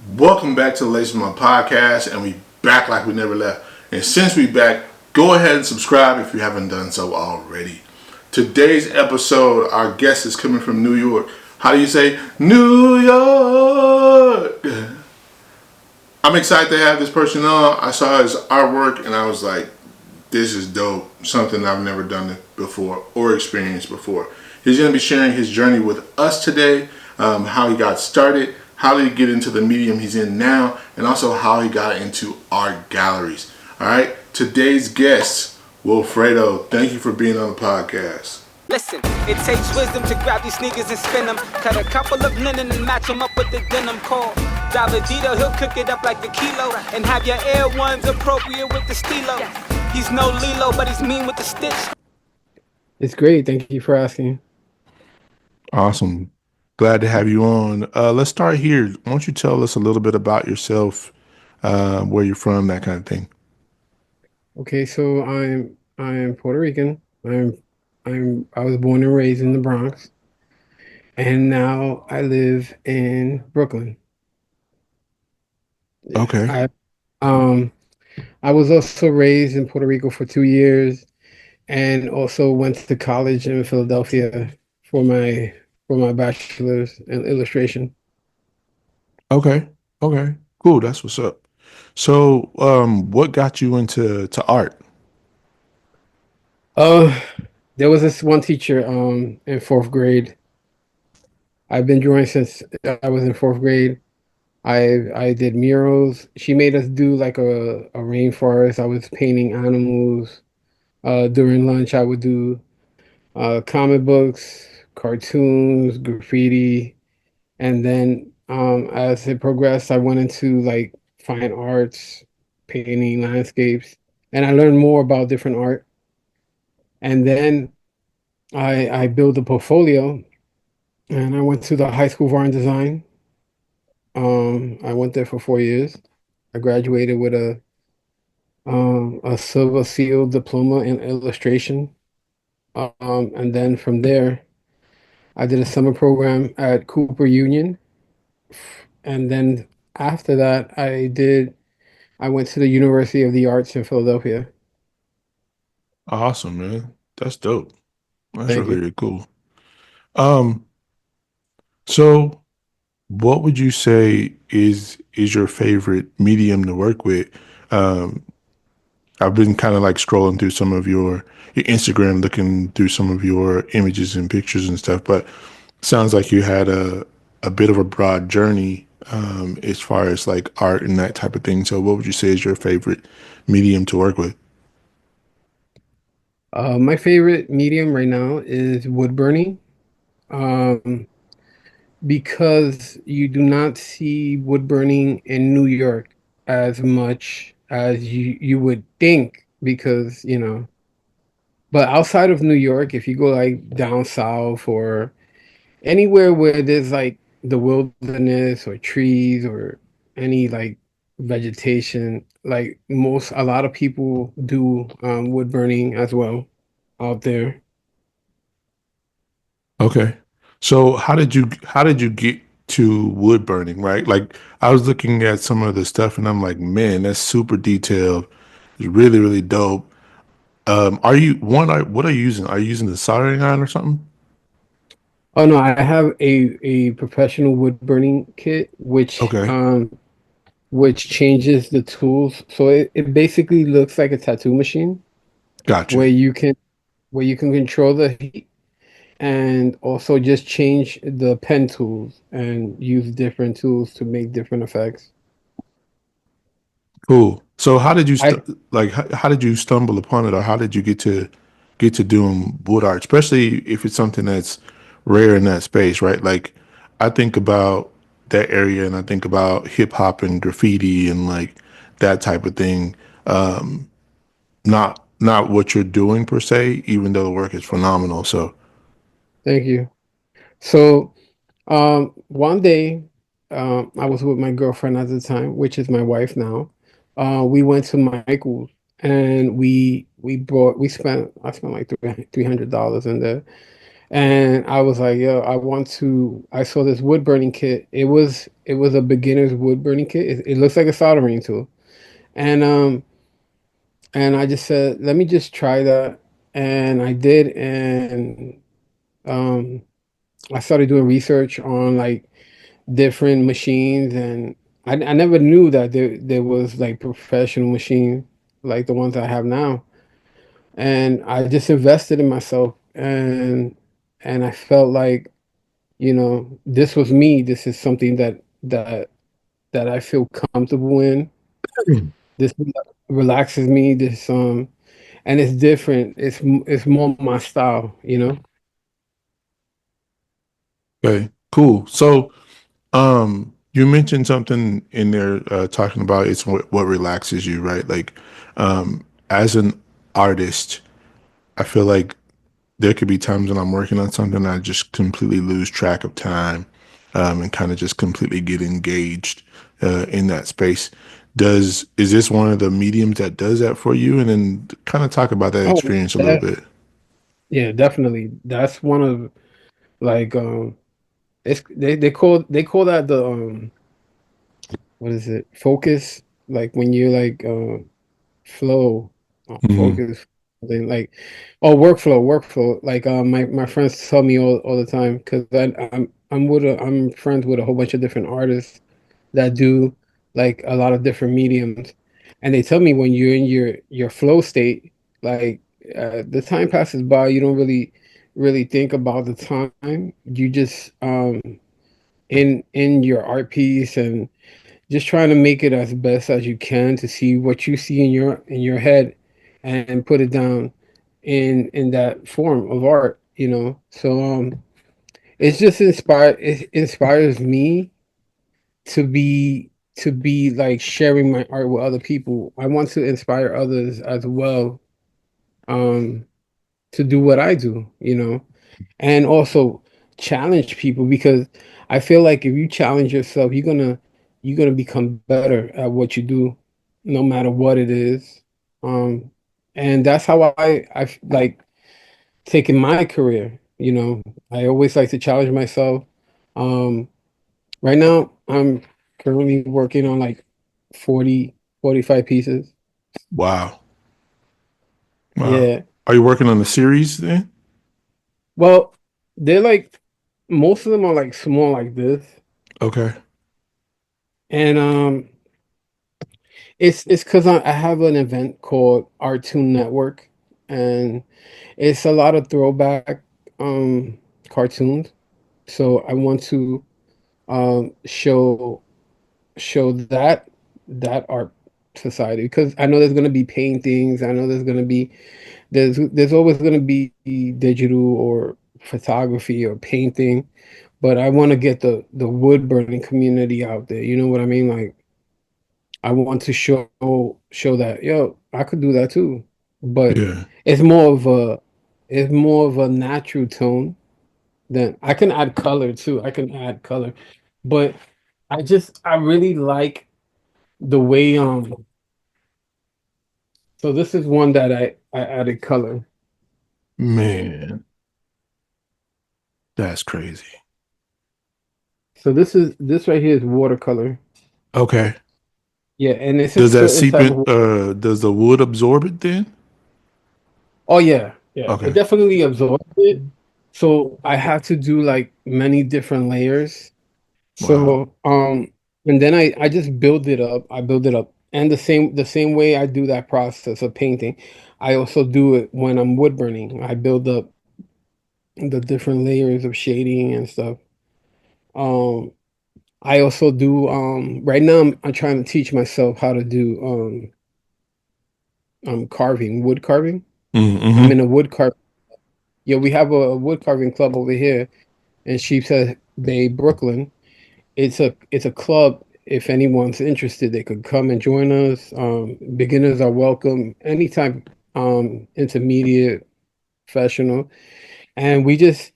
Welcome back to the latest of my podcast, and we back like we never left. And since we back, go ahead and subscribe if you haven't done so already. Today's episode, our guest is coming from New York. How do you say New York? I'm excited to have this person on. I saw his artwork and I was like, this is dope. Something I've never done before or experienced before. He's going to be sharing his journey with us today, how he got started, how did he get into the medium he's in now, and also how he got into art galleries. All right, today's guest, Wilfredo. Thank you for being on the podcast. Listen, it takes wisdom to grab these sneakers and spin them. Cut a couple of linen and match them up with the denim called Davidito. He'll cook it up like a kilo and have your Air Ones appropriate with the stilo. He's no Lilo, but he's mean with the stitch. It's great. Thank you for asking. Awesome. Glad to have you on. Let's start here. Why don't you tell us a little bit about yourself, where you're from, that kind of thing. Okay, so I'm Puerto Rican. I was born and raised in the Bronx, and now I live in Brooklyn. Okay. I um I was also raised in Puerto Rico for 2 years, and also went to college in Philadelphia for my bachelor's in illustration. Okay. Okay. Cool. That's what's up. So, what got you into art? Uh, there was this one teacher in fourth grade. I've been drawing since I was in fourth grade. I did murals. She made us do like a rainforest. I was painting animals. During lunch, I would do comic books, cartoons, graffiti, and then as it progressed, I went into like fine arts, painting landscapes, and I learned more about different art. And then I built a portfolio, and I went to the high school of art and design. I went there for 4 years. I graduated with a silver seal diploma in illustration. And then from there, I did a summer program at Cooper Union. And then after that, I went to the University of the Arts in Philadelphia. Awesome, man. That's dope. That's Thank really, you. really cool. Um, so what would you say is your favorite medium to work with? Um, I've been kind of like scrolling through some of your Instagram, looking through some of your images and pictures and stuff, but sounds like you had a bit of a broad journey as far as like art and that type of thing. So what would you say is your favorite medium to work with? My favorite medium right now is wood burning. Um, because you do not see wood burning in New York as much as you would think, because but outside of New York, if you go like down south or anywhere where there's like the wilderness or trees or any like vegetation, like a lot of people do wood burning as well out there. Okay. So how did you get to wood burning, right? Like I was looking at some of the stuff and I'm like, man, that's super detailed. It's really, really dope. Are you what are you using? Are you using the soldering iron or something? Oh no, I have a professional wood burning kit, Okay. which changes the tools. So it basically looks like a tattoo machine Got you. where you can control the heat and also just change the pen tools and use different tools to make different effects. Cool. So how did you I how did you stumble upon it or how did you get to doing wood art, especially if it's something that's rare in that space, right? Like I think about that area and I think about hip hop and graffiti and like that type of thing. Not what you're doing per se, even though the work is phenomenal. So Thank you. So one day, I was with my girlfriend at the time, which is my wife now. We went to Michael's and we spent I spent like $300 in there, And I was like, yo, I want to. I saw this wood burning kit. It was a beginner's wood burning kit. It looks like a soldering tool, and I just said, let me just try that, and I did, and um, I started doing research on like different machines, and I never knew that there was like professional machines like the ones I have now, and I just invested in myself, and I felt like, this was me. This is something that I feel comfortable in. Mm. This relaxes me. And it's different. It's more my style, you know. Okay, cool. So, you mentioned something in there talking about it's what relaxes you, right? Like, as an artist, I feel like there could be times when I'm working on something I just completely lose track of time, and kind of just completely get engaged in that space. Does is this one of the mediums that does that for you? And then kind of talk about that Oh, experience a little that bit. yeah, definitely. That's one of like it's they call that the what is it? Focus. Like when you like flow, Hmm. focus, then like, oh, workflow. Like my friends tell me all the time because I'm friends with a whole bunch of different artists that do like a lot of different mediums, and they tell me when you're in your flow state, like the time passes by, you don't really think about the time. You just in your art piece and just trying to make it as best as you can to see what you see in your head and put it down in that form of art, so it's just it inspires me to be like sharing my art with other people. I want to inspire others as well, um to do what I do, and also challenge people, because I feel like if you challenge yourself, you're gonna become better at what you do, no matter what it is. Um, and that's how I like taking my career. I always like to challenge myself. Um, right now, I'm currently working on like 45 pieces. Wow. Wow. Yeah. Are you working on the series then? Well, they're like most of them are like small like this. Okay. And it's because I have an event called Artoon Network, and it's a lot of throwback cartoons. So I want to show that art society, because I know there's gonna be paintings. I know there's always gonna be digital or photography or painting, but I want to get the wood burning community out there. You know what I mean? Like I want to show that, yo, I could do that too. But Yeah. it's more of a it's more of a natural tone. Then I can add color too. I can add color. But I really like the way so this is one that I added color. Man, that's crazy. So this right here is watercolor. Okay. Yeah, and it's a Does that certain seep type in? of. Does the wood absorb it then? Oh yeah, yeah. It Okay. definitely absorbs it. So I have to do like many different layers. Wow. So and then I just build it up. I build it up. And the same way I do that process of painting, I also do it when I'm wood burning. I build up the different layers of shading and stuff. Um I also do right now I'm trying to teach myself how to do carving, wood carving. I'm Mm-hmm. in a wood carving. Yeah, we have a wood carving club over here in Sheepshead Bay, Brooklyn. It's a club. If anyone's interested, they could come and join us. Beginners are welcome anytime. Intermediate, professional, and we just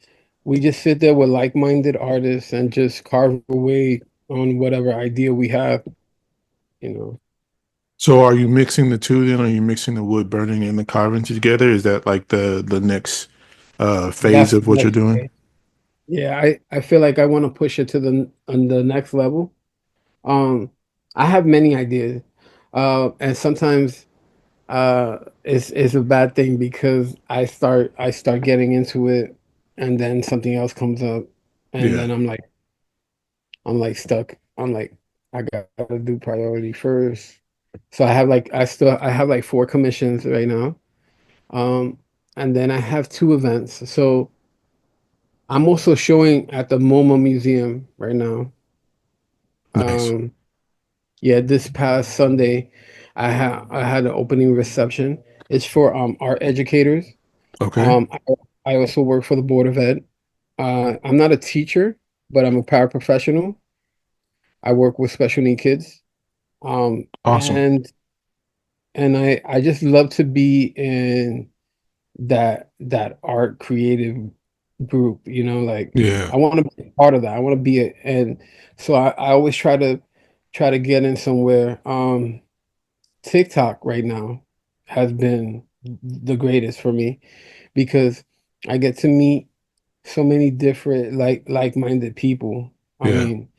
sit there with like-minded artists and just carve away on whatever idea we have. You know. So are you mixing the two then? Are you mixing the wood burning and the carving together? Is that like the next phase of what you're doing? Definitely. Yeah, I feel like I want to push it to the next level. Um, I have many ideas, and sometimes it's a bad thing because I start getting into it, and then something else comes up, and Yeah, then I'm like stuck. I'm like I gotta do priority first. So I have like four commissions right now. Um, and then I have two events. So I'm also showing at the MoMA Museum right now. nice. Um, yeah, this past Sunday, I had an opening reception. It's for art educators. Okay, I also work for the Board of Ed. I'm not a teacher, but I'm a paraprofessional. I work with special need kids. Um, awesome. and and I just love to be in that art creative group, like Yeah, I want to be part of that. I want to be it. And so I always try to get in somewhere. TikTok right now has been the greatest for me because I get to meet so many different like-minded people. I yeah, mean,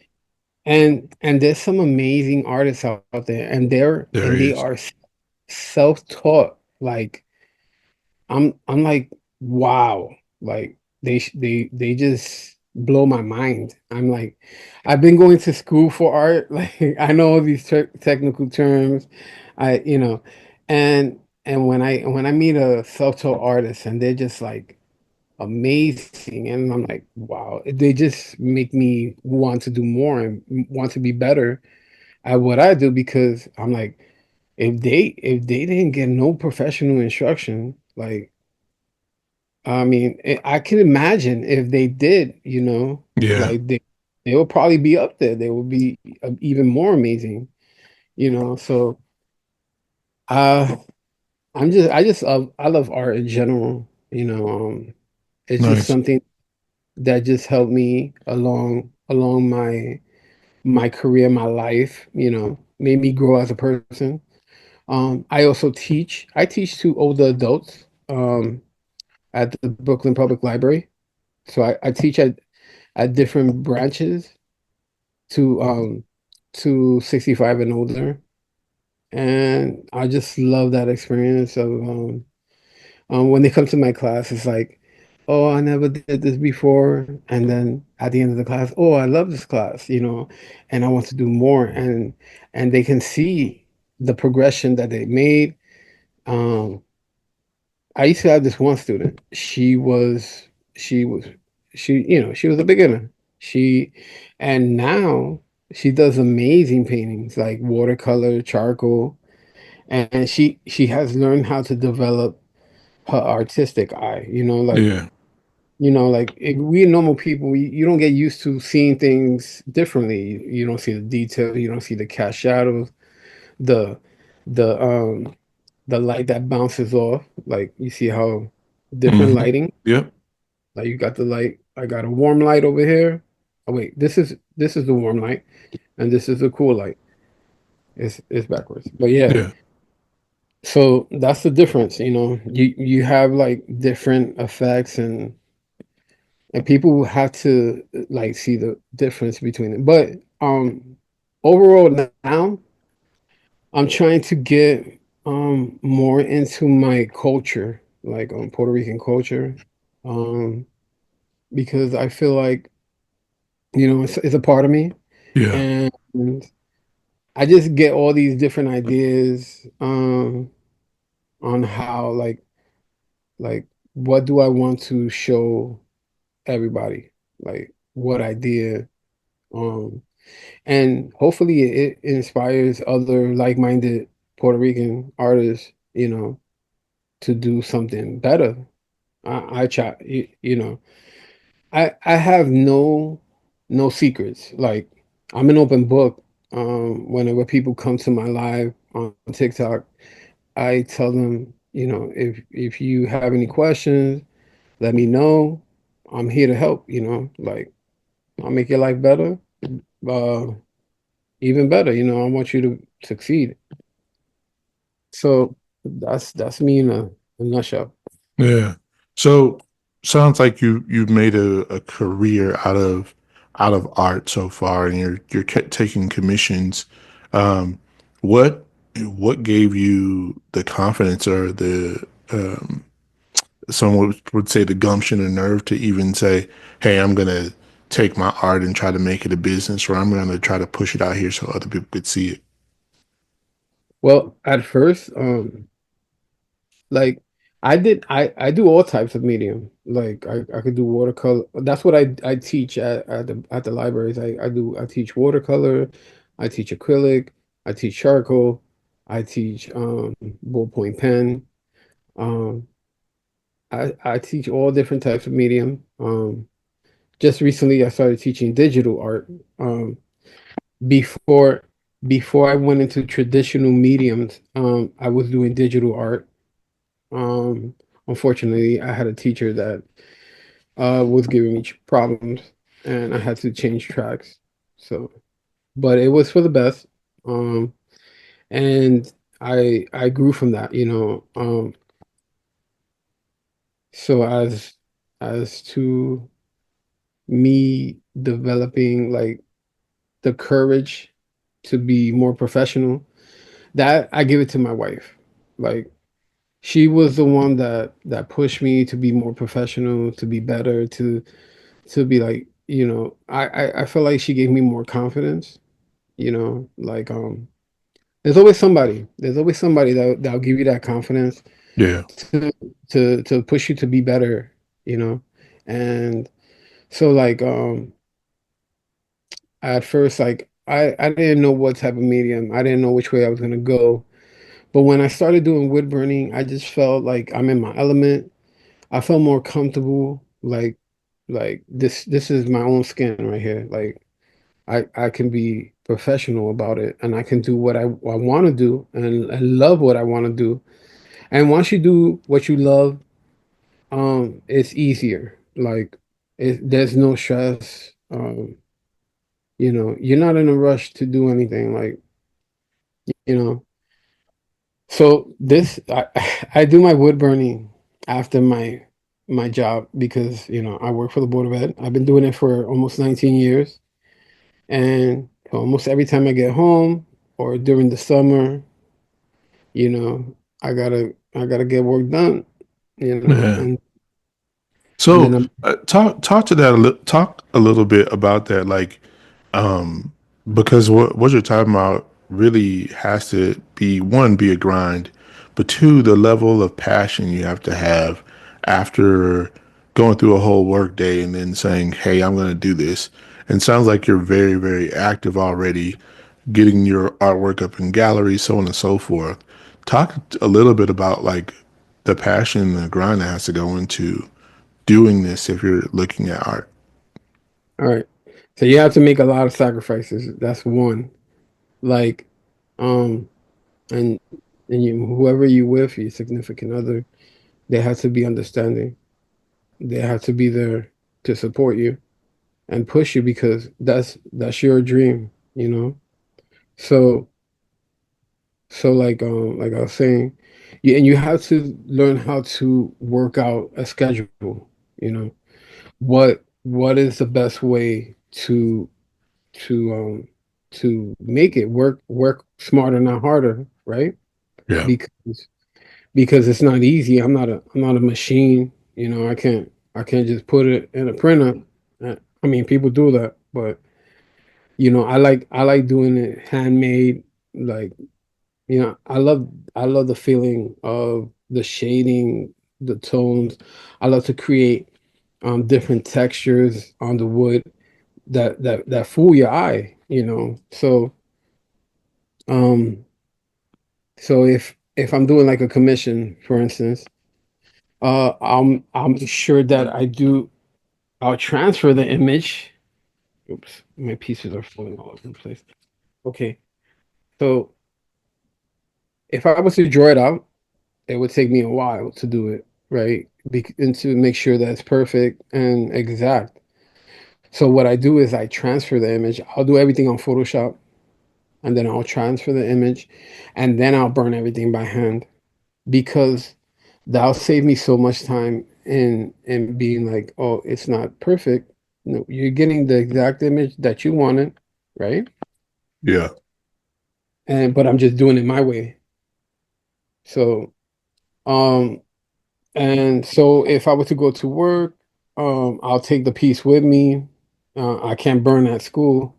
and there's some amazing artists out there, and there they is. are self-taught. Like I'm like, wow, like they just blow my mind. I'm like, I've been going to school for art. Like I know all these technical terms. I you know, and when I meet a self-taught artist and they're just like amazing, and I'm like, wow, they just make me want to do more and want to be better at what I do because I'm like, if they didn't get no professional instruction, like I mean, I can imagine if they did, Yeah, like they will probably be up there. They will be even more amazing, So uh, I love art in general. It's just nice. something that just helped me along my career, my life. Made me grow as a person. I also teach. I teach to older adults at the Brooklyn Public Library. So I teach at different branches to 65 and older. And I just love that experience of when they come to my class, it's like, oh, I never did this before. And then at the end of the class, oh, I love this class, and I want to do more. And they can see the progression that they made. Um, I used to have this one student. She was, she was a beginner. She, and now she does amazing paintings like watercolor, charcoal, and she has learned how to develop her artistic eye. Yeah, Like if we normal people, you don't get used to seeing things differently. You don't see the detail, you don't see the cast shadows, the the um the light that bounces off. Like you see how different hmm, lighting. yep, Like you got the light. I got a warm light over here. Oh wait, this is the warm light, and this is the cool light. It's backwards. But yeah, yeah, so that's the difference. You have like different effects, and people have to like see the difference between it. But overall now I'm trying to get more into my culture, like Puerto Rican culture, um, because I feel like it's a part of me, yeah, and I just get all these different ideas on how like what do I want to show everybody, like what idea, um, and hopefully it inspires other like-minded Puerto Rican artists, to do something better. I try, I have no secrets. Like I'm an open book. Whenever people come to my live on TikTok, I tell them, if you have any questions, let me know. I'm here to help. Like I'll make your life better, uh, even better. I want you to succeed. So that's me in a nutshell. yeah. So, sounds like you've made a career out of art so far, and you're taking commissions. Um, what what gave you the confidence or the someone would say the gumption and nerve to even say, "Hey, I'm gonna take my art and try to make it a business, or I'm gonna try to push it out here so other people could see it." Well, at first, like I do all types of medium. Like I could do watercolor. That's what I teach at the libraries. I teach watercolor, I teach acrylic, I teach charcoal, I teach ballpoint pen. Um I teach all different types of medium. Just recently I started teaching digital art. Before before I went into traditional mediums, I was doing digital art. Um, Unfortunately, I had a teacher that was giving me problems, and I had to change tracks. So, but it was for the best. Um, and I grew from that, you know. So as to me developing like the courage to be more professional, that I give it to my wife. Like she was the one that pushed me to be more professional, to be better, to be like, you know, I feel like she gave me more confidence, you know, like there's always somebody that'll give you that confidence Yeah, to to push you to be better, you know. And so like at first like I didn't know what type of medium, I didn't know which way I was gonna go. But when I started doing wood burning, I just felt like I'm in my element. I felt more comfortable, like this is my own skin right here. Like I can be professional about it, and I can do what I want to do, and love what I want to do. And once you do what you love, it's easier. Like there's no stress. You know, you're not in a rush to do anything. Like, you know. So this I do my wood burning after my job because, you know, I work for the Board of Ed. I've been doing it for almost 19 years. And almost every time I get home or during the summer, you know, I gotta get work done, you know, yeah. and then So I'm talk to that talk a little bit about that, like um, because what you're talking about really has to be one, be a grind, but two, the level of passion you have to have after going through a whole work day and then saying, "Hey, I'm going to do this." And it sounds like you're very very active already, getting your artwork up in galleries, so on and so forth. Talk a little bit about like the passion and the grind that has to go into doing this if you're looking at art. all right. So you have to make a lot of sacrifices. That's one. Like, um, and whoever you with, your significant other, they have to be understanding. They have to be there to support you and push you because that's your dream, you know. So like I was saying, and you have to learn how to work out a schedule, you know. What is the best way to to make it work smarter, not harder, right? Yeah. Because it's not easy. I'm not a machine, you know. I can't just put it in a printer. I mean, people do that, but you know, I like doing it handmade, like, you know, I love the feeling of the shading, the tones. I love to create different textures on the wood that fool your eye, you know. Um so if I'm doing like a commission, for instance, I'll make sure that I'll transfer the image. Oops, my pieces are falling all over the place. Okay. So if I was to draw it out, it would take me a while to do it, right? And to make sure that it's perfect and exact. So what I do is I transfer the image. I'll do everything on Photoshop, and then I'll transfer the image, and then I'll burn everything by hand because that'll save me so much time and being like, oh, it's not perfect. No, you're getting the exact image that you wanted, right? Yeah. And but I'm just doing it my way. So, um, and so if I were to go to work, I'll take the piece with me. I can't burn at school.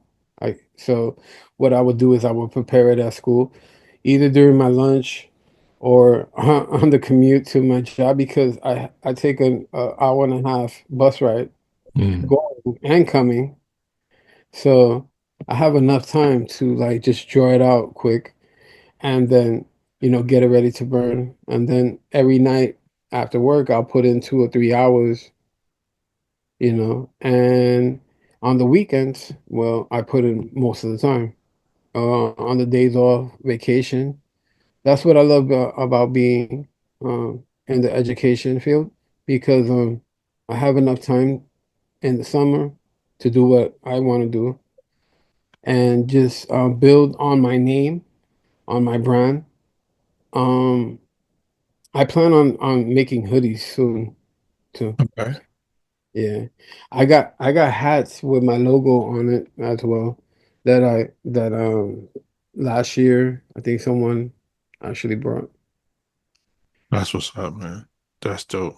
So what I would do is I would prepare it at school, either during my lunch or on the commute to my job because I take an hour and a half bus ride Mm. going and coming. So I have enough time to like just draw it out quick and then get it ready to burn. And then every night after work, I'll put in 2 or 3 hours, and on the weekends, well, I put in most of the time. On the days off, vacation. That's what I love about being in the education field because I have enough time in the summer to do what I want to do and just build on my name, on my brand. Um, I plan on making hoodies soon too. Okay. Yeah. I got hats with my logo on it as well that last year I think someone actually brought. That's what's up, man. That's dope.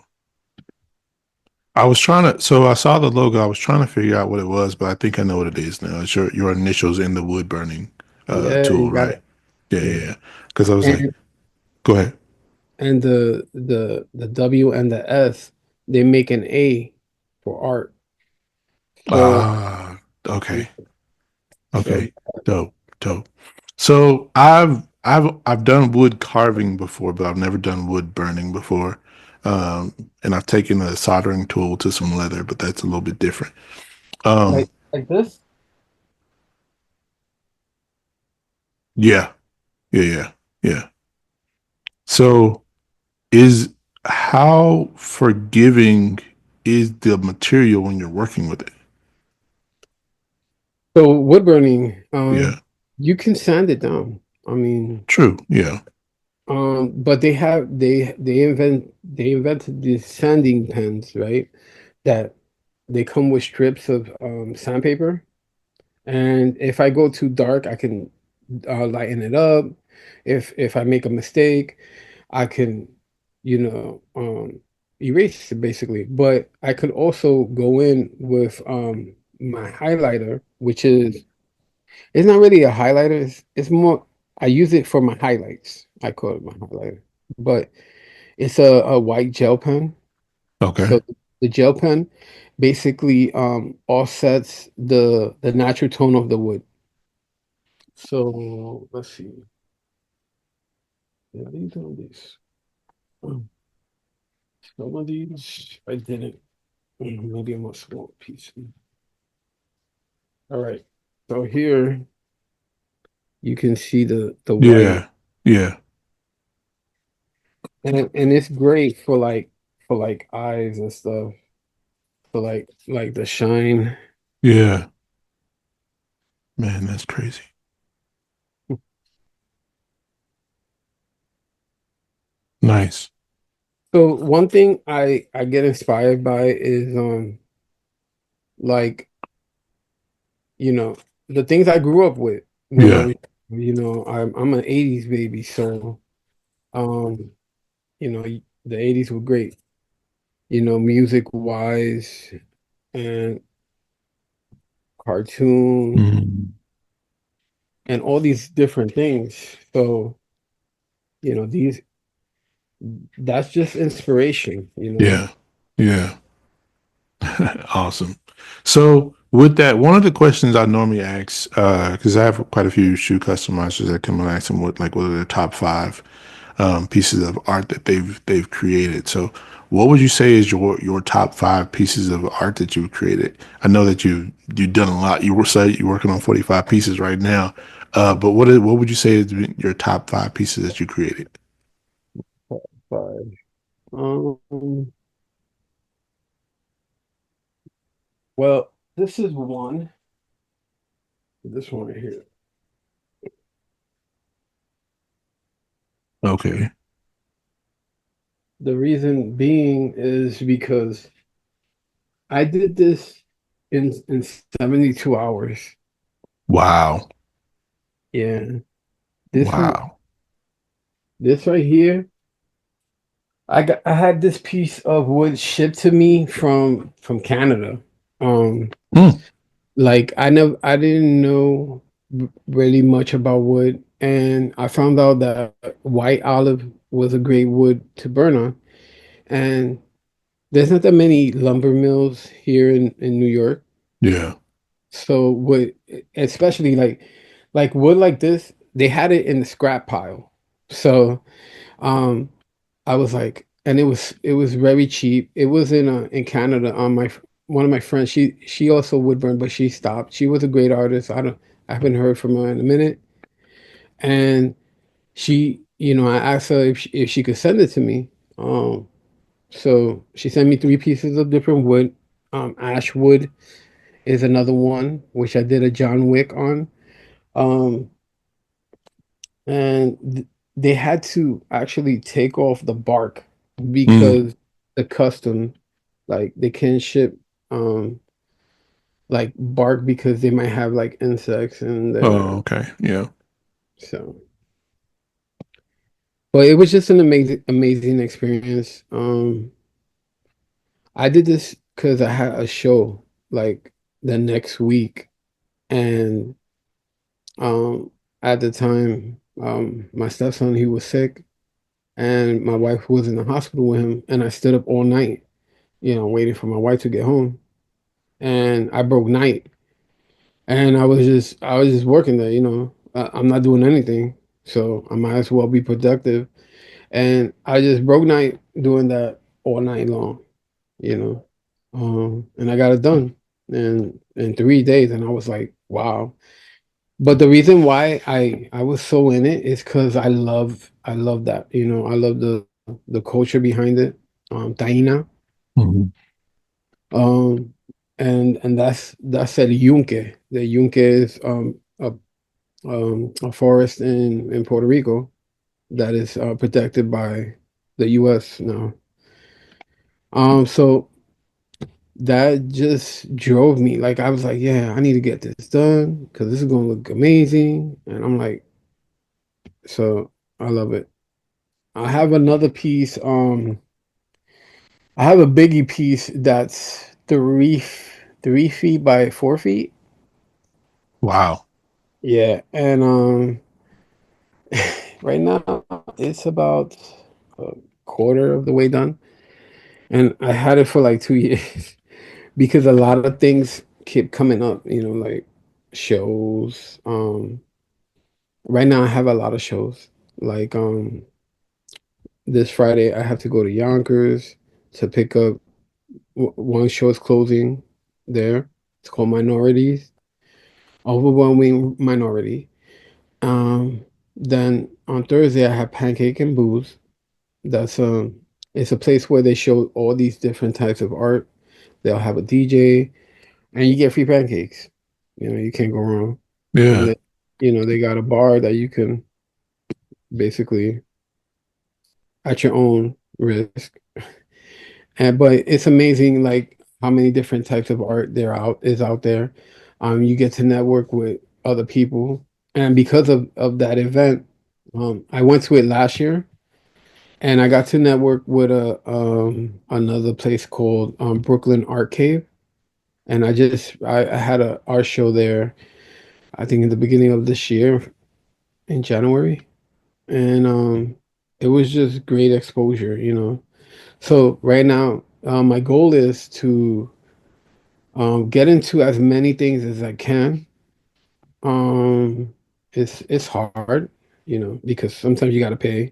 I was trying to, so I saw the logo. I was trying to figure out what it was, but I think I know what it is now. It's your initials in the wood burning Yeah, you tool, got right? it. Yeah, yeah, Yeah. yeah. Because I was like, And go ahead. and the W and the S, they make an A for art. So Ah, okay, so okay, dope, dope. So I've done wood carving before, but I've never done wood burning before. Um, and I've taken a soldering tool to some leather, but that's a little bit different. Um, like this. yeah, yeah, yeah, yeah. So is how forgiving is the material when you're working with it? So wood burning, Yeah, you can sand it down. I mean, true. Yeah. but they invented these sanding pens, right? That they come with strips of sandpaper, and if I go too dark, I can lighten it up. If I make a mistake, I can, you know, erase it basically. But I could also go in with my highlighter, which is it's not really a highlighter. It's more I use it for my highlights. I call it my highlighter, but it's a white gel pen. Okay. So the gel pen basically offsets the natural tone of the wood. So let's see. Yeah, how do you do this? Um, Some of these I didn't. Maybe I'm a small piece. All right. So here you can see the white, Yeah. Yeah. and it's great for like eyes and stuff. For like the shine. Yeah. Man, that's crazy. Nice. So one thing I get inspired by is like the things I grew up with when I Yeah. was I'm an 80s baby, so um the 80s were great, music wise and cartoon Mhm. and all these different things. So, these that's just inspiration. Yeah. Yeah. Awesome. So with that, one of the questions I normally ask, because I have quite a few shoe customizers that come and ask them what are their top five pieces of art that they've created. So what would you say is your top five pieces of art that you've created? I know that you've done a lot. You're working on 45 pieces right now. But what would you say is your top five pieces that you created? Five. Um, well, this is one. This one right here. Okay. The reason being is because I did this in 72 hours. Wow. Yeah. This one, Wow. this right here, I had this piece of wood shipped to me from Canada. Um, Mm. like I didn't know really much about wood, and I found out that white olive was a great wood to burn on. And there's not that many lumber mills here in New York. Yeah. So wood, especially like wood like this, they had it in the scrap pile. So um I was like, and it was very cheap. It was in Canada. One of my friends, she also would burn, but she stopped. She was a great artist. I haven't heard from her in a minute. And I asked her if she could send it to me. So she sent me three pieces of different wood. Ash wood is another one, which I did a John Wick on. Um, and they had to actually take off the bark Mm. because the custom, like they can't ship um like bark because they might have like insects in Oh, there. okay. Yeah. So, but it was just an amazing experience. I did this because I had a show like the next week, and um at the time, my stepson, he was sick, and my wife was in the hospital with him, and I stood up all night, waiting for my wife to get home, and I broke night, and I was just working there, I'm not doing anything, so I might as well be productive, and I just broke night doing that all night long, you know, and I got it done in 3 days, and I was like, wow. But the reason why I was so in it is because I love that, I love the culture behind it, Taina, Mhm. um, and that's el yunque. The yunque is a forest in Puerto Rico that is protected by the U.S. now. So that just drove me. Like I was like, yeah, I need to get this done because this is gonna look amazing, and I'm like, so I love it. I have another piece. I have a biggie piece that's 3 feet by 4 feet. Wow. Yeah, and right now it's about a quarter of the way done, and I had it for like 2 years because a lot of things keep coming up. Like shows. Right now I have a lot of shows. Like this Friday I have to go to Yonkers to pick up one show is closing there. It's called Minorities, Overwhelming Minority. Then on Thursday I have Pancake and Booze. That's it's a place where they show all these different types of art. They'll have a DJ and you get free pancakes. You can't go wrong. And Yeah. then, they got a bar that you can basically at your own risk. But it's amazing, like how many different types of art is out there. You get to network with other people, and because of that event, I went to it last year, and I got to network with a another place called Brooklyn Art Cave, and I had a art show there. I think in the beginning of this year in January, and it was just great exposure. So right now, my goal is to get into as many things as I can. Um, it's hard, because sometimes you got to pay.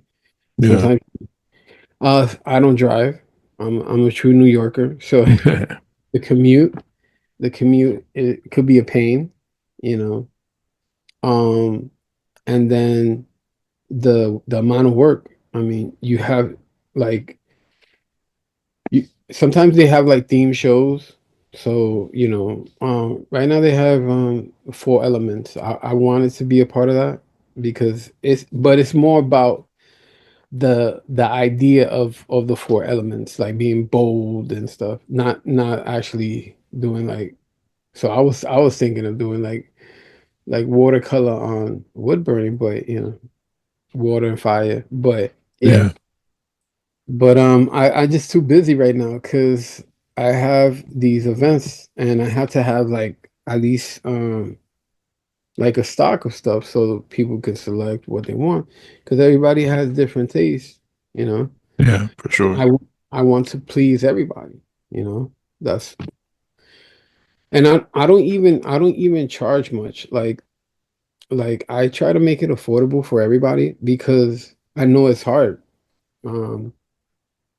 Yeah. Sometimes I don't drive. I'm a true New Yorker, so the commute the commute it could be a pain, you know. Um, and then the amount of work. I mean, you have like sometimes they have like theme shows. So, right now they have four elements. I wanted to be a part of that because it's more about the idea of the four elements, like being bold and stuff, not actually doing like. So I was thinking of doing like watercolor on wood burning, but water and fire. But yeah, Yeah. I just too busy right now because I have these events and I have to have like at least like a stock of stuff so people can select what they want because everybody has different tastes, you know. Yeah, for sure. I I want to please everybody, you know. That's and I don't even charge much. Like I try to make it affordable for everybody because I know it's hard. Um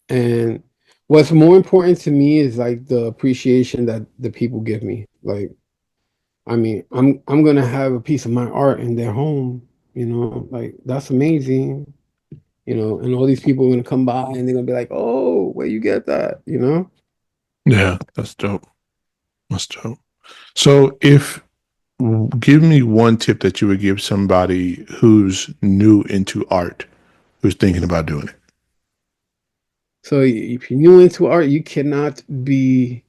and what's more important to me is like the appreciation that the people give me. Like I mean, I'm gonna have a piece of my art in their home, like that's amazing, and all these people are gonna come by and they're gonna be like, "Oh, where you get that?" Yeah, that's dope. That's dope. So, if give me one tip that you would give somebody who's new into art, who's thinking about doing it. So if you're new into art, you cannot be.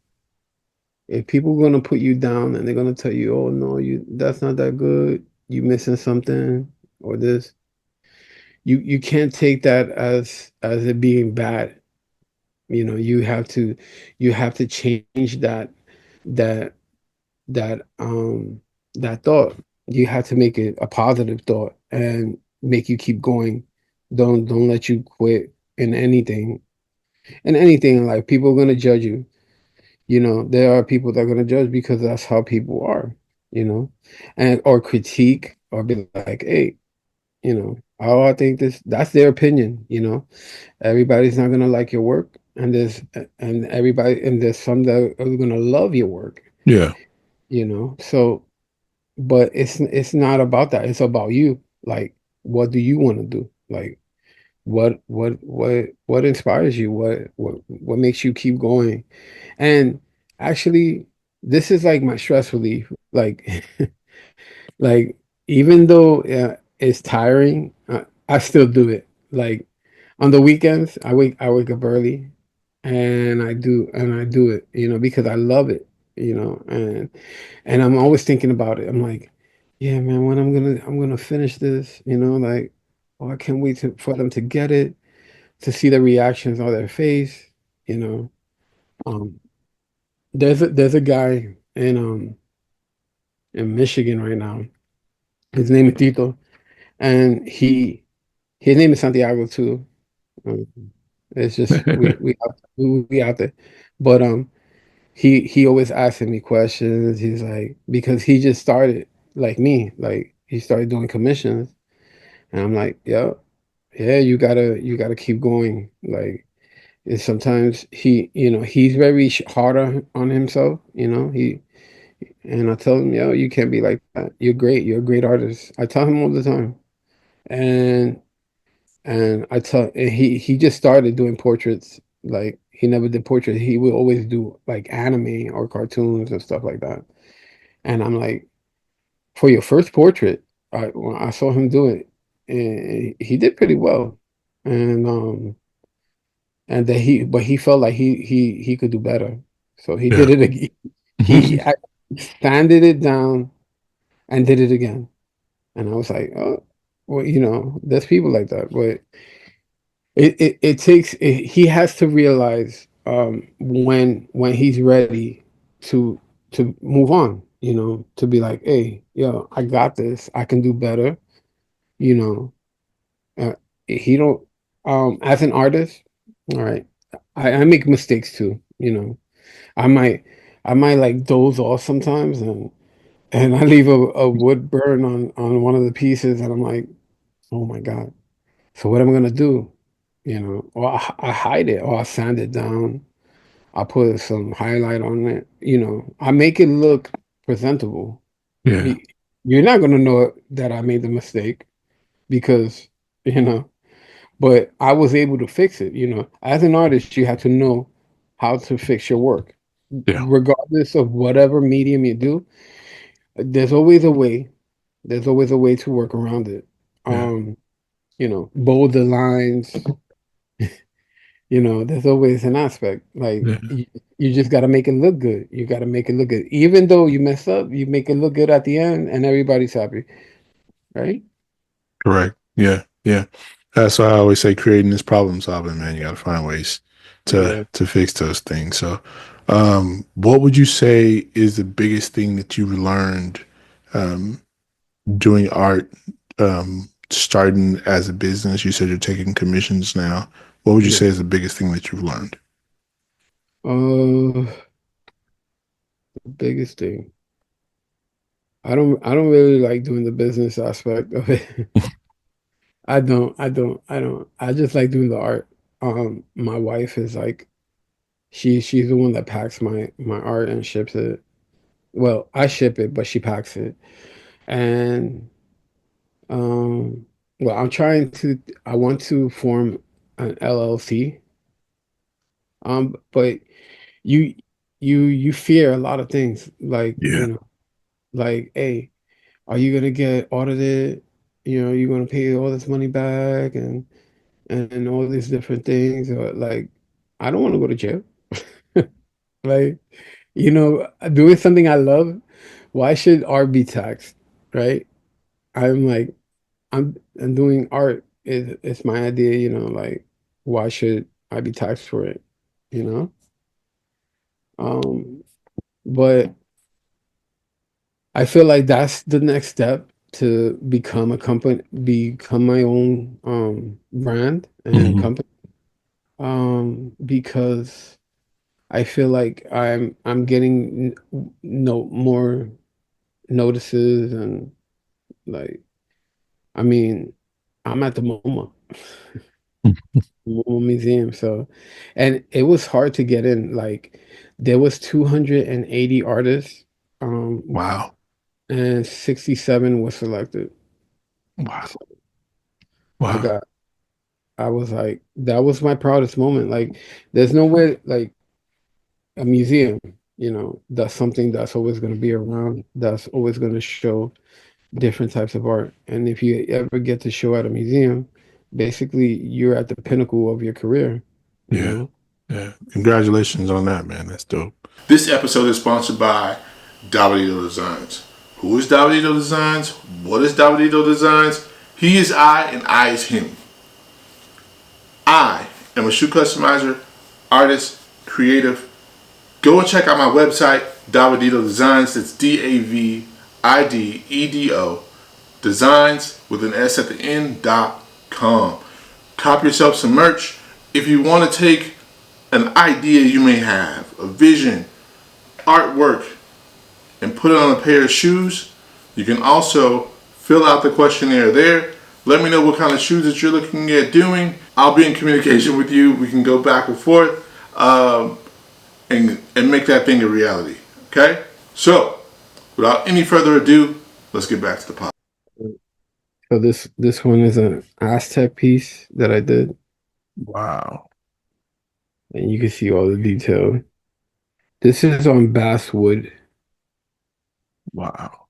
If people are gonna put you down and they're gonna tell you, "Oh no, that's not that good. You missing something or this," you can't take that as it being bad. You have to change that that that thought. You have to make it a positive thought and make you keep going. Don't let you quit in anything. In anything in life, people are gonna judge you. There are people that are gonna judge because that's how people are, you know, and or critique or be like, hey, oh, I think that's their opinion, Everybody's not gonna like your work, and there's some that are gonna love your work, Yeah, So, but it's not about that. It's about you. Like, what do you want to do? Like, what inspires you? What makes you keep going? And actually, this is like my stress relief. Like, like even though it's tiring, I still do it. Like on the weekends, I wake up early and I do it, because I love it, and I'm always thinking about it. I'm like, yeah, man, when I'm gonna finish this, like, oh, I can't wait for them to get it, to see the reactions on their face, you know. Um, there's a guy in Michigan right now. His name is Tito, and his name is Santiago too. Um, it's just we out there, but he always asking me questions. He's like, because he just started like me, like he started doing commissions, and I'm like, yeah, you gotta keep going. Like, sometimes he's very hard on himself. And I tell him, you can't be like that. You're great. You're a great artist. I tell him all the time, and and he just started doing portraits. Like he never did portraits. He would always do like anime or cartoons and stuff like that. And I'm like, for your first portrait, when I saw him do it, and he did pretty well. And but he felt like he could do better. So he did yeah. it again. He sanded it down and did it again. And I was like, oh, well, there's people like that, but he has to realize when he's ready to move on, to be like, hey, I got this, I can do better, you know. He don't as an artist, all right, I make mistakes too, I might I might like doze off sometimes, and I leave a wood burn on one of the pieces and I'm like, oh my God, so what am I gonna do? Or I hide it, or I sand it down. I put some highlight on it. I make it look presentable. Yeah, You- You're not gonna know that I made the mistake because you know, but I was able to fix it. As an artist, you have to know how to fix your work, yeah, regardless of whatever medium you do. There's always a way. There's always a way to work around it. yeah, Um, bolder lines. There's always an aspect. Like Yeah. you just got to make it look good. You got to make it look good. Even though you mess up, you make it look good at the end and everybody's happy, right? Correct. Yeah. Yeah. That's why I always say creating is problem solving, man. You got to find ways Yeah. to fix those things. So, what would you say is the biggest thing that you've learned um, doing art, starting as a business? You said you're taking commissions now. What would you Yeah. say is the biggest thing that you've learned? Uh, the biggest thing. I don't really like doing the business aspect of it. I don't. I just like doing the art. My wife is like she's the one that packs my art and ships it. Well, I ship it, but she packs it. And um well, I want to form an LLC. But you you fear a lot of things like, Yeah. like, hey, are you gonna get audited? You're gonna pay all this money back and all these different things. Or like, I don't want to go to jail. Like, doing something I love, why should art be taxed? Right? I'm like, I'm doing art. It's my idea, like, why should I be taxed for it? You know? Um, but I feel like that's the next step to become a company, become my own brand and Hmm. company. Because I feel like I'm getting no more notices and, like, I mean, I'm at the MoMA Museum, so, and it was hard to get in. Like, there was 280 artists, um, Wow. and 67 was selected. Wow. So I Wow. got, I was like, that was my proudest moment. Like, there's no way, like, a museum, that's something that's always going to be around, that's always going to show different types of art. And if you ever get to show at a museum, basically you're at the pinnacle of your career, you Yeah. know? Yeah. Congratulations on that, man. That's dope. This episode is sponsored by Davidito Designs. Who is Davidito Designs? What is Davidito Designs? He is I and I is him. I am a shoe customizer, artist, creative. Go and check out my website, Davidito Designs. That's DAVIDEDO Designs with an S at the end.com. Cop yourself some merch. If you want to take an idea you may have, a vision, artwork, and put it on a pair of shoes, you can also fill out the questionnaire there. Let me know what kind of shoes that you're looking at doing. I'll be in communication with you. We can go back and forth, and make that thing a reality. Okay? So, without any further ado, let's get back to the podcast. So this one is an Aztec piece that I did, Wow. and you can see all the detail. This is on basswood. Wow.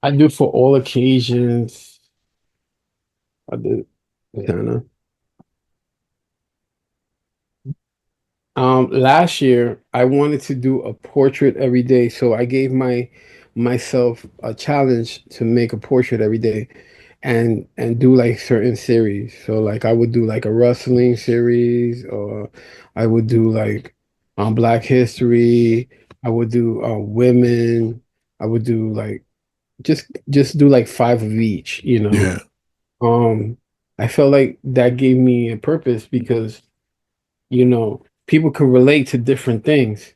I do for all occasions. I did kind of. Last year I wanted to do a portrait every day, so I gave myself a challenge to make a portrait every day and do like certain series. So like I would do like a wrestling series, or I would do like Black History, I would do women, I would do like just do like five of each. Yeah. Um I felt like that gave me a purpose because people can relate to different things.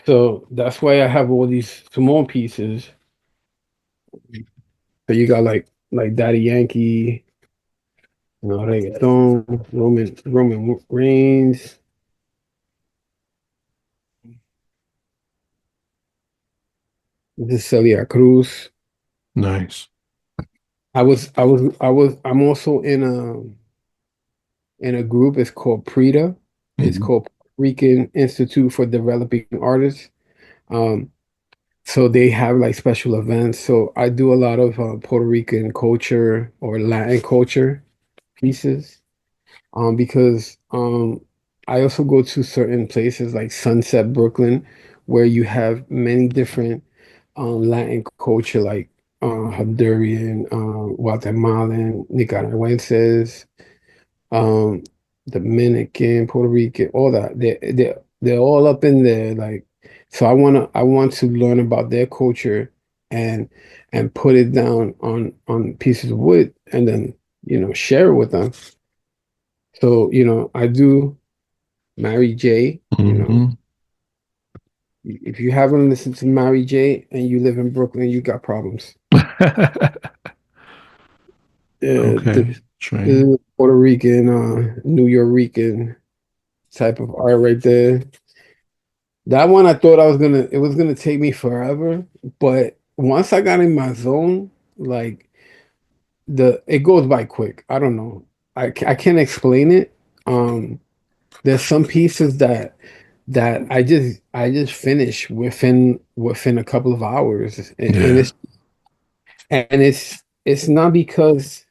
So that's why I have all these small pieces. So you got like Daddy Yankee, reggaeton, Roman Reigns, this Celia Cruz. Nice. I'm also in a group. It's called PRETA. It's Mhm. called Puerto Rican Institute for Developing Artists. Um, so they have like special events. So I do a lot of Puerto Rican culture or Latin culture pieces. Because I also go to certain places like Sunset, Brooklyn, where you have many different Latin culture, like Honduran, Guatemalan, Nicaraguenses, um, Dominican, Puerto Rican, all that. They're all up in there. Like, so I want to learn about their culture and put it down on pieces of wood and then share it with them. So, I do Mary J. Hmm. If you haven't listened to Mary J. and you live in Brooklyn, you got problems. Okay. This Train. is Puerto Rican, New Yorican type of art right there. That one I thought it was gonna take me forever, but once I got in my zone, like it goes by quick. I don't know. I can't explain it. Um, there's some pieces that I just finish within a couple of hours, Yeah. and it's not because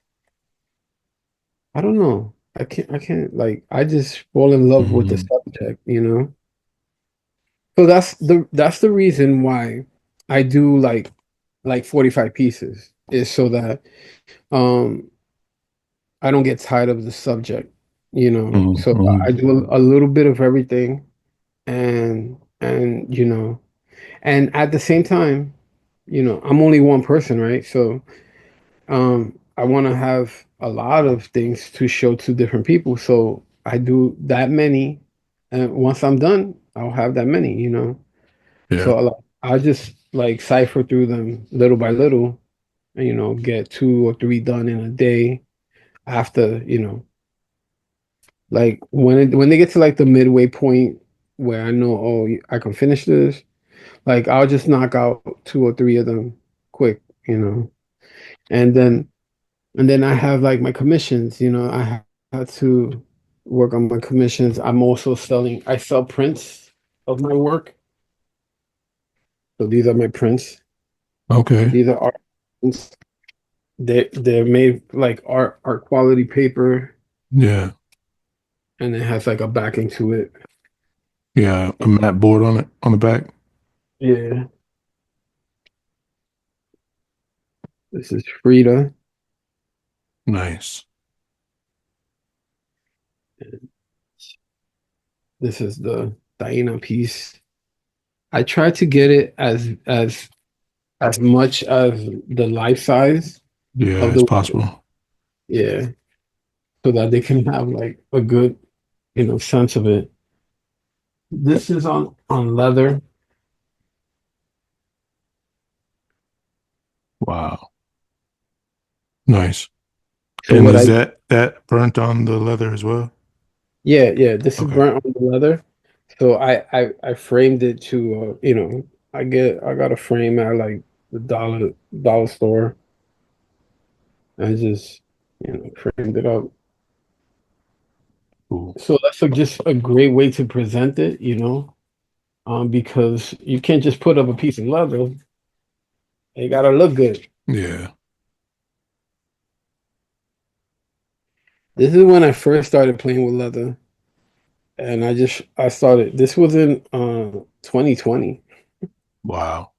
I don't know. I can't like I just fall in love with the Hmm. subject. So that's the reason why I do like 45 pieces is so that um I don't get tired of the subject. So Hmm. I do a little bit of everything and and at the same time, I'm only one person, right? So I want to have a lot of things to show to different people. So I do that many, and once I'm done, I'll have that many. Yeah. So I'll just like cipher through them little by little, and get two or three done in a day after. Like when they get to like the midway point where I know, oh, I can finish this. Like I'll just knock out two or three of them quick. And then I have like my commissions. I have to work on my commissions. I sell prints of my work. So these are my prints. Okay. These are art prints. They're made like art quality paper, Yeah. and it has like a backing to it. Yeah. A mat board on it on the back. Yeah. This is Frida. Nice. This is the Diana piece. I try to get it as much as the life size Yeah, of it's the possible. yeah, so that they can have like a good, sense of it. This is on leather. Wow. Nice. So And what is I that burnt on the leather as well? yeah, this is Okay. burnt on the leather. So I framed it to I got a frame at like the dollar store. I just framed it up. Cool. So that's just a great way to present it. Because you can't just put up a piece of leather. It gotta look good. Yeah. This is when I first started playing with leather, and I started. This was in 2020. Wow.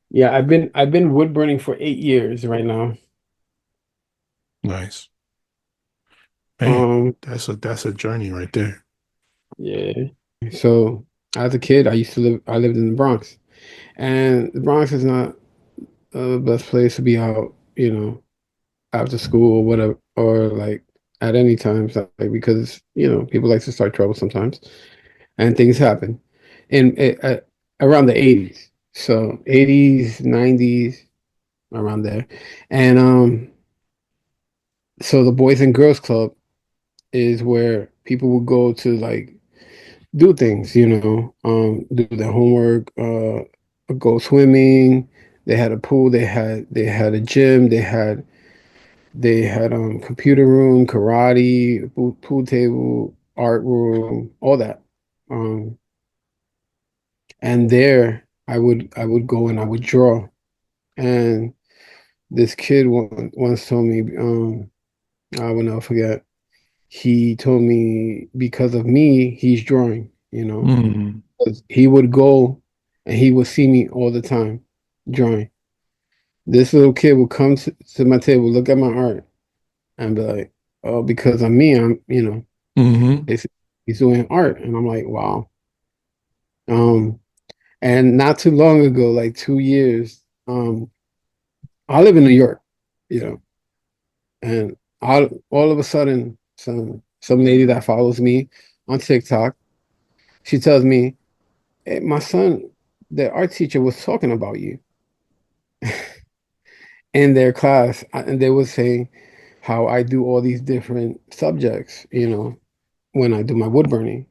Yeah, I've been wood burning for 8 years right now. Nice. Man, Um, that's a journey right there. yeah. So as a kid, I lived in the Bronx, and the Bronx is not the best place to be out, after school or whatever, or like at any time, so, like, because people like to start trouble sometimes, and things happen. In around the 80s, so 80s, 90s, around there, and so the Boys and Girls Club is where people would go to like do things, do their homework, go swimming. They had a pool. They had a gym. They had computer room, karate, pool table, art room, all that. Um, And there I would go and I would draw. And this kid once told me, I will never forget. He told me because of me, he's drawing, you know. Mm. 'Cause he would go and he would see me all the time drawing. This little kid would come to my table, look at my art, and be like, "Oh, because of me, Hmm. it's, he's doing art." And I'm like, "Wow." Um, and not too long ago, like 2 years, I live in New York, you know, and all of a sudden, some lady that follows me on TikTok, she tells me, "Hey, my son, the art teacher was talking about you in their class, and they were saying how I do all these different subjects, when I do my wood burning,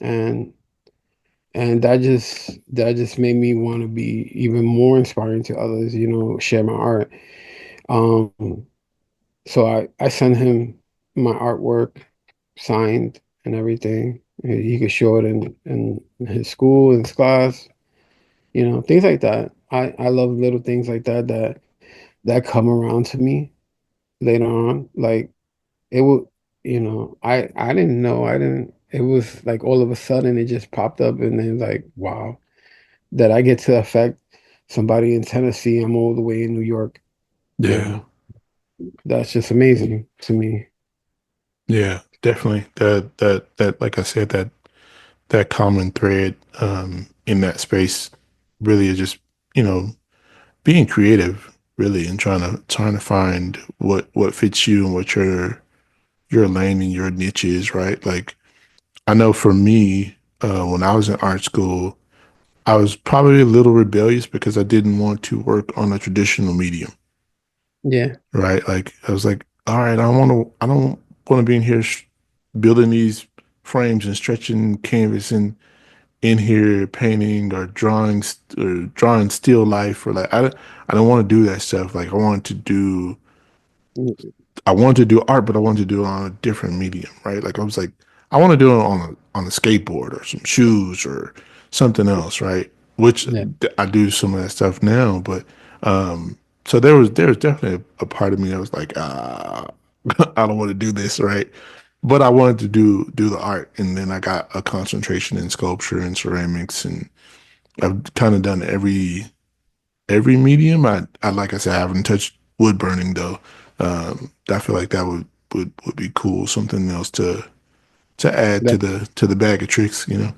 and that just made me want to be even more inspiring to others, share my art. Um, so I sent him my artwork signed and everything. He could show it in his school, in his class, things like that. I love little things like that come around to me later on. Like it would, I didn't know. I didn't. It was like all of a sudden it just popped up, and then like, wow, that I get to affect somebody in Tennessee. I'm all the way in New York. You Yeah. know, that's just amazing to me. Yeah, definitely. That like I said, that common thread in that space really is just, you know, being creative really and trying to find what fits you and what your lane and your niche is, right? Like I know for me, when I was in art school, I was probably a little rebellious because I didn't want to work on a traditional medium, Yeah, right? Like I was like, all right, I don't want to be in here building these frames and stretching canvas and in here painting or drawing still life or like I don't want to do that stuff. Like mm, I wanted to do art, but I wanted to do it on a different medium, right? Like I was like, I want to do it on a skateboard or some shoes or something else, right? Which yeah, I do some of that stuff now, but um, so there was definitely a part of me that was like, I don't want to do this, right? But I wanted to do the art, and then I got a concentration in sculpture and ceramics, and I've kind of done every medium. I like I said, I haven't touched wood burning though. I feel like that would be cool. Something else to add that, to the bag of tricks, you know.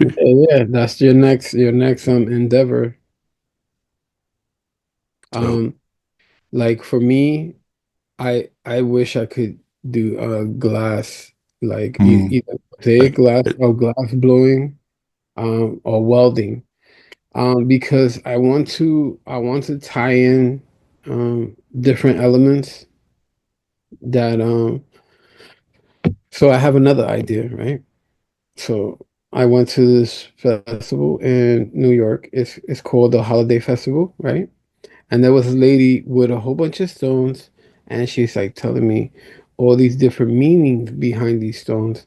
yeah. That's your next endeavor. So, Um, like for me, I wish I could do glass, like mm, either mosaic like glass or glass blowing, or welding. Because I want to tie in different elements that so I have another idea, right? So I went to this festival in New York. It's called the Holiday Festival, right? And there was a lady with a whole bunch of stones, and she's like telling me all these different meanings behind these stones.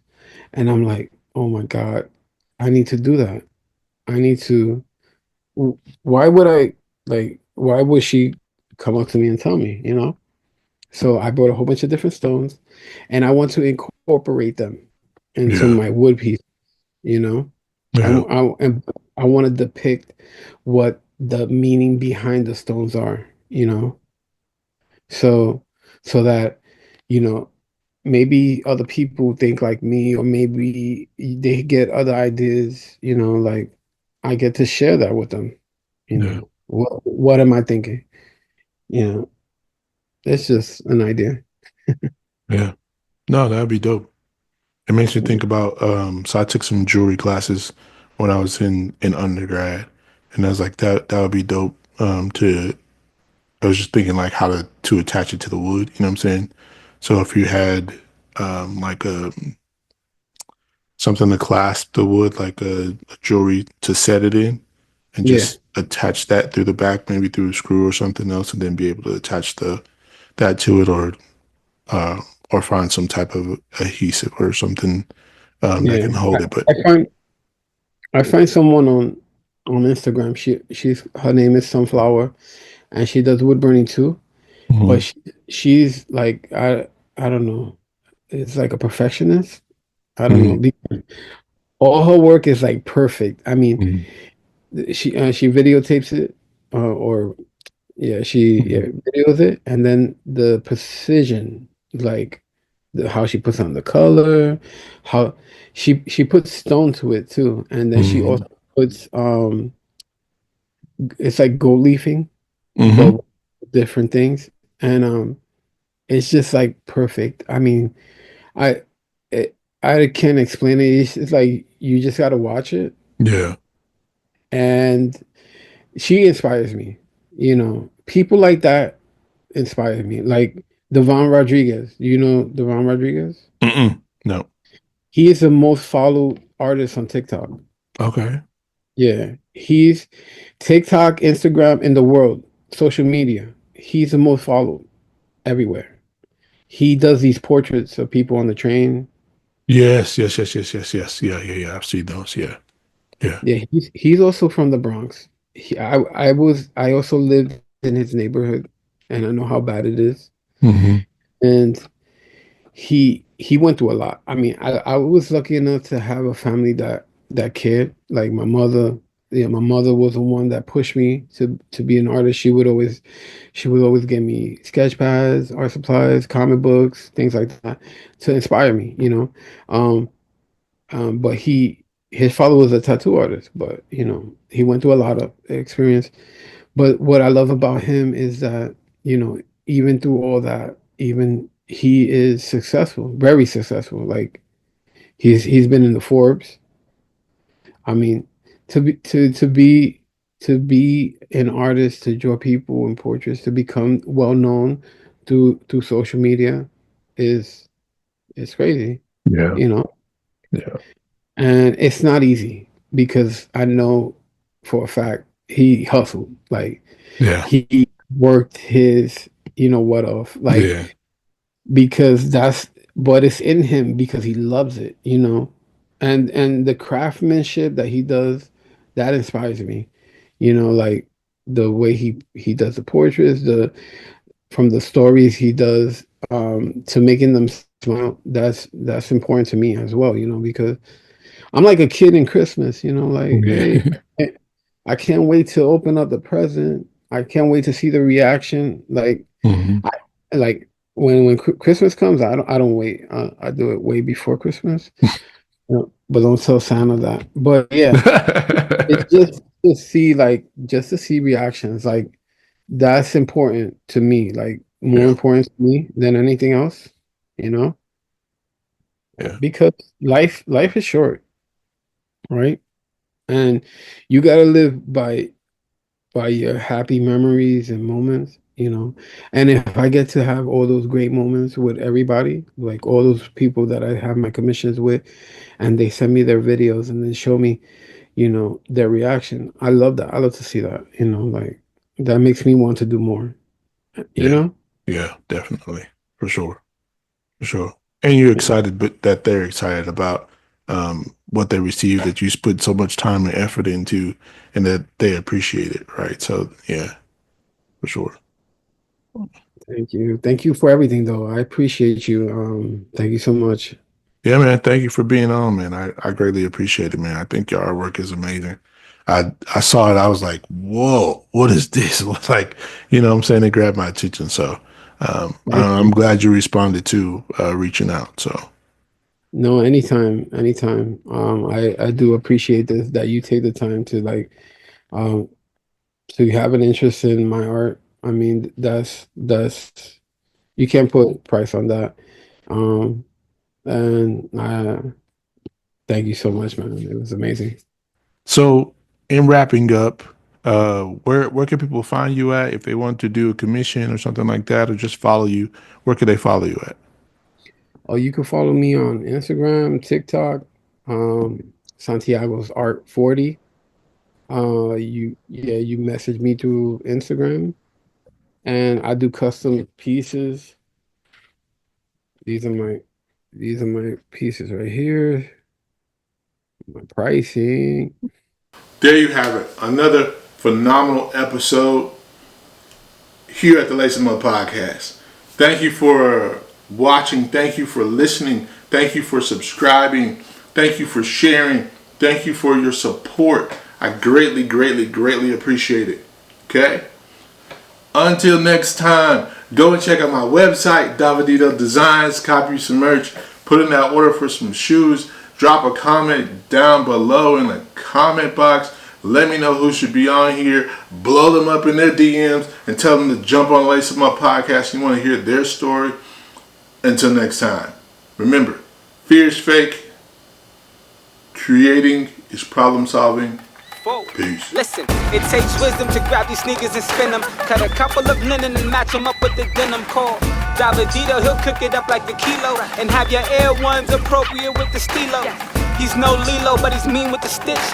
And I'm like, oh my God, I need to do that. I need to. Why would I why would she come up to me and tell me, you know? So I bought a whole bunch of different stones and I want to incorporate them into yeah, my wood piece, you know? yeah, And I want to depict what the meaning behind the stones are, you know? So so that, you know, maybe other people think like me, or maybe they get other ideas, like I get to share that with them. yeah, What am I thinking? You know, it's just an idea. yeah. No, that'd be dope. It makes me think about so I took some jewelry classes when I was in undergrad, and I was like that would be dope to I was just thinking like how to attach it to the wood, you know what I'm saying? So if you had like a something to clasp the wood, like a jewelry to set it in, and Yeah, just attach that through the back, maybe through a screw or something else, and then be able to attach the that to it, uh, or find some type of adhesive or something that yeah. can hold it. But I find someone on. on Instagram. She's her name is Sunflower, and she does wood burning too. But Hmm. she's like I don't know. It's like a perfectionist. I don't know. Hmm. All her work is like perfect. I mean, Hmm. she videotapes it, or yeah, she Hmm. videos it, and then the precision, like how she puts on the color, how she puts stone to it too, and then she Hmm. also puts it's like gold leafing, but Hmm. with different things, and it's just like perfect. I mean, I it, I can't explain it. It's like you just got to watch it, Yeah. and she inspires me. People like that inspire me. Like Devon Rodriguez. You know Devon Rodriguez? Mm-mm. No. He is the most followed artist on TikTok. Okay. Yeah. He's TikTok, Instagram in the world, social media. He's the most followed everywhere. He does these portraits of people on the train. Yes, yes, yes, yes, yes, yes. Yeah, yeah, yeah. I've seen those. Yeah. Yeah. Yeah, he's also from the Bronx. I also lived in his neighborhood, and I know how bad it is. Hmm. And he went through a lot. I mean, I was lucky enough to have a family that cared. Like my mother, yeah, my mother was the one that pushed me to be an artist. She would always give me sketch pads, art supplies, comic books, things like that to inspire me. But his father was a tattoo artist, but he went through a lot of experience. But what I love about him is that, even through all that, even he is successful, very successful. Like he's been in the Forbes. I mean, to be an artist, to draw people in portraits, to become well known through social media is crazy, Yeah. you know. Yeah. And it's not easy because I know for a fact he hustled. Like Yeah. he worked his, what off. Like Yeah. because but it's in him because he loves it. And the craftsmanship that he does, that inspires me. Like the way he does the portraits, the from the stories he does to making them smile, that's important to me as well, because I'm like a kid in Christmas, like, hey, Yeah. I can't wait to open up the present. I can't wait to see the reaction. Like, Hmm. I like when Christmas comes, I don't wait. I do it way before Christmas. But don't tell Santa that. But yeah, it's just to see reactions. Like that's important to me. Like more Yeah. important to me than anything else. You know, Yeah. because life is short, right? And you gotta live by your happy memories and moments. And if I get to have all those great moments with everybody, like all those people that I have my commissions with, and they send me their videos and then show me, their reaction, I love that. I love to see that, like that makes me want to do more, you Yeah. know? Yeah. Definitely. For sure. For sure. And you're excited, but that they're excited about what they receive that you put so much time and effort into, and that they appreciate it, right? So yeah, for sure. Thank you. Thank you for everything though. I appreciate you. Thank you so much. Yeah, man. Thank you for being on, man. I greatly appreciate it, man. I think your artwork is amazing. I saw it. I was like, whoa, what is this? It was like, what I'm saying? It grabbed my attention. So Thank I'm you. glad you responded to reaching out. So No, anytime, anytime. I do appreciate this that you take the time to like um to have an interest in my art. I mean, that's you can't put price on that. Um, and thank you so much, man. It was amazing. So, in wrapping up, where can people find you at if they want to do a commission or something like that, or just follow you? Where can they follow you at? Oh, you can follow me on Instagram, TikTok, Santiago's Art 40. You message me through Instagram, and I do custom pieces. These are my pieces right here. My pricing. there you have it. Another phenomenal episode here at the Lace 'Em Up Podcast. Thank you for watching. Thank you for listening. Thank you for subscribing. Thank you for sharing. Thank you for your support. I greatly, greatly, greatly appreciate it. Okay? Until next time, go and check out my website, Davidito Designs. Copy some merch. Put in that order for some shoes. Drop a comment down below in the comment box. Let me know who should be on here. Blow them up in their DMs and tell them to jump on Lace 'Em Up Podcast. You want to hear their story. Until next time, remember, fear is fake. Creating is problem solving. Peace. Listen, it takes wisdom to grab these sneakers and spin them. Cut a couple of linen and match them up with the denim called Davidito. He'll cook it up like the kilo and have your Air Ones appropriate with the stilo. He's no Lilo, but he's mean with the stitch.